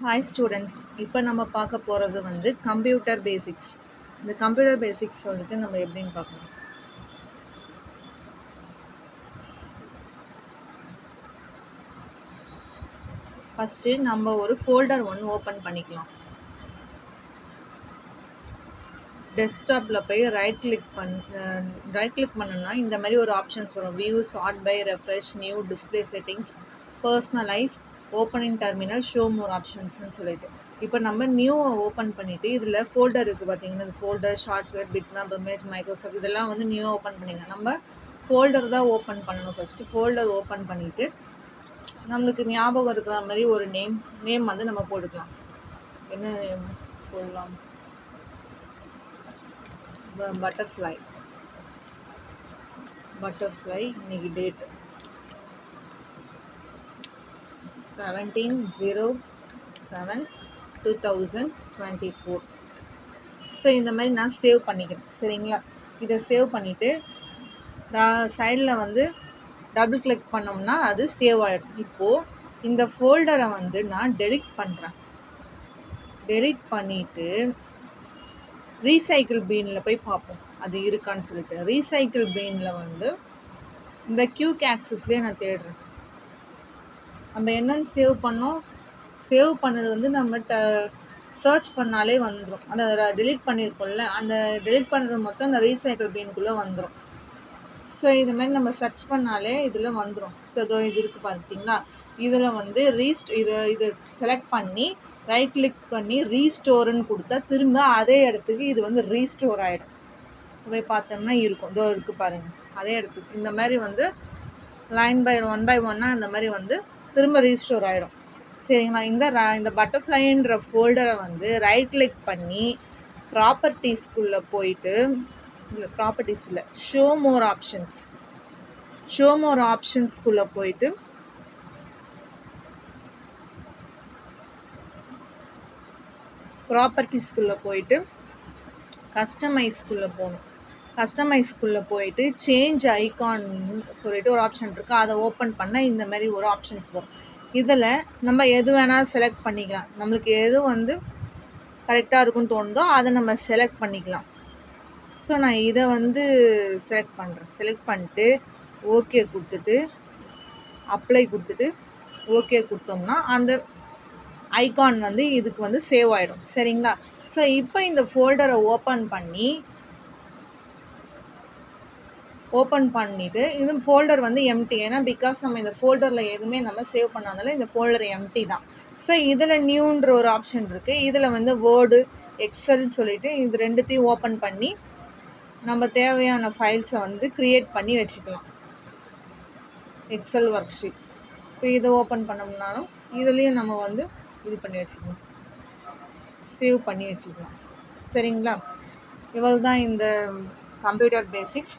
Hi students, இப்போ நம்ம பார்க்க போகிறது வந்து கம்ப்யூட்டர் பேசிக்ஸ். இந்த கம்ப்யூட்டர் பேசிக்ஸ் சொல்லிட்டு நம்ம எப்படின்னு பார்க்கலாம். ஃபஸ்ட்டு நம்ம ஒரு ஃபோல்டர் ஒன்று ஓப்பன் பண்ணிக்கலாம். டெஸ்க்டாப்பில் போய் ரைட் கிளிக் பண்ணோம்னா இந்த மாதிரி ஒரு ஆப்ஷன்ஸ் வரும். View, sort by, refresh, new, display settings, personalise, opening terminal, show more ஆப்ஷன்ஸ்னு சொல்லிட்டு. இப்போ நம்ம நியூவை ஓப்பன் பண்ணிவிட்டு இதில் ஃபோல்டர் இருக்குது பார்த்தீங்கன்னா, இந்த folder, shortcut, bitmap, image, Microsoft இதெல்லாம் வந்து நியூ ஓப்பன் பண்ணிக்கலாம். நம்ம ஃபோல்டர் தான் ஓப்பன் பண்ணணும். ஃபஸ்ட்டு ஃபோல்டர் ஓப்பன் பண்ணிவிட்டு நம்மளுக்கு ஞாபகம் இருக்கிற மாதிரி ஒரு நேம் வந்து நம்ம போட்டுக்கலாம். என்ன நேம் போடலாம்? பட்டர்ஃப்ளை இன்னைக்கு டேட் 17/07/2024. ஸோ இந்த மாதிரி நான் சேவ் பண்ணிக்கிறேன். சரிங்களா? இதை சேவ் பண்ணிவிட்டு நான் சைடில் வந்து டபுள் கிளிக் பண்ணோம்னா அது சேவ் ஆகிடும். இப்போது இந்த ஃபோல்டரை வந்து நான் டெலிட் பண்ணுறேன். டெலிட் பண்ணிவிட்டு ரீசைக்கிள் பீனில் போய் பார்ப்போம் அது இருக்கான்னு சொல்லிட்டு. ரீசைக்கிள் பீனில் வந்து இந்த கியூக் ஆக்சஸ்லேயே நான் தேடுறேன். நம்ம என்னென்னு சேவ் பண்ணது வந்து நம்ம சர்ச் பண்ணாலே வந்துடும். அந்த டெலிட் பண்ணியிருக்கோம்ல, அந்த டெலிட் பண்ணுறது மொத்தம் அந்த ரீசைக்கிள் பீனுக்குள்ளே வந்துடும். ஸோ இது மாதிரி நம்ம சர்ச் பண்ணாலே இதில் வந்துடும். ஸோ இதோ இது இருக்குது பார்த்தீங்களா, இதில் வந்து இது செலக்ட் பண்ணி ரைட் கிளிக் பண்ணி ரீஸ்டோருன்னு கொடுத்தா திரும்ப அதே இடத்துக்கு இது வந்து ரீஸ்டோர் ஆகிடும். போய் பார்த்தோம்னா இருக்கும், இதோ இருக்குது பாருங்கள், அதே இடத்துக்கு இந்த மாதிரி வந்து லைன் பை ஒன்னாக இந்த மாதிரி வந்து திரும்ப ரீஸ்டோர் ஆகிடும். சரிங்களா? இந்த பட்டர்ஃப்ளைன்ற ஃபோல்டரை வந்து ரைட் கிளிக் பண்ணி ப்ராப்பர்ட்டிஸ்குள்ளே போயிட்டு, இல்லை ப்ராப்பர்ட்டிஸ் இல்லை, ஷோ மோர் ஆப்ஷன்ஸ்குள்ளே போயிட்டு ப்ராப்பர்ட்டிஸ்குள்ளே போயிட்டு கஸ்டமைஸ்குள்ளே போகணும். கஸ்டமைஸ்குள்ளே போயிட்டு சேஞ்ச் ஐகான் சொல்லிட்டு ஒரு ஆப்ஷன் இருக்குது. அதை ஓப்பன் பண்ணால் இந்த மாதிரி ஒரு ஆப்ஷன்ஸ் வரும். இதில் நம்ம எது வேணால் செலக்ட் பண்ணிக்கலாம். நம்மளுக்கு எது வந்து கரெக்டாக இருக்குன்னு தோணுதோ அதை நம்ம செலக்ட் பண்ணிக்கலாம். ஸோ நான் இதை வந்து செலக்ட் பண்ணுறேன். செலக்ட் பண்ணிட்டு ஓகே கொடுத்துட்டு அப்ளை கொடுத்துட்டு ஓகே கொடுத்தோம்னா அந்த ஐகான் வந்து இதுக்கு வந்து சேவ் ஆகிடும். சரிங்களா? ஸோ இப்போ இந்த ஃபோல்டரை ஓப்பன் பண்ணிவிட்டு இது ஃபோல்டர் வந்து எம்டி. ஏன்னா பிகாஸ் நம்ம இந்த ஃபோல்டரில் எதுவுமே நம்ம சேவ் பண்ணாதனால இந்த ஃபோல்டர் எம்டி தான். ஸோ இதில் நியூன்ற ஒரு ஆப்ஷன் இருக்குது. இதில் வந்து வேர்டு, எக்ஸல் சொல்லிவிட்டு இது ரெண்டுத்தையும் ஓப்பன் பண்ணி நம்ம தேவையான ஃபைல்ஸை வந்து க்ரியேட் பண்ணி வச்சுக்கலாம். Excel worksheet. இப்போ இதை ஓப்பன் பண்ணோம்னாலும் இதுலேயும் நம்ம வந்து இது பண்ணி வச்சுக்கலாம், சேவ் பண்ணி வச்சுக்கலாம். சரிங்களா? இவ்வளோ தான் இந்த கம்ப்யூட்டர் பேசிக்ஸ்.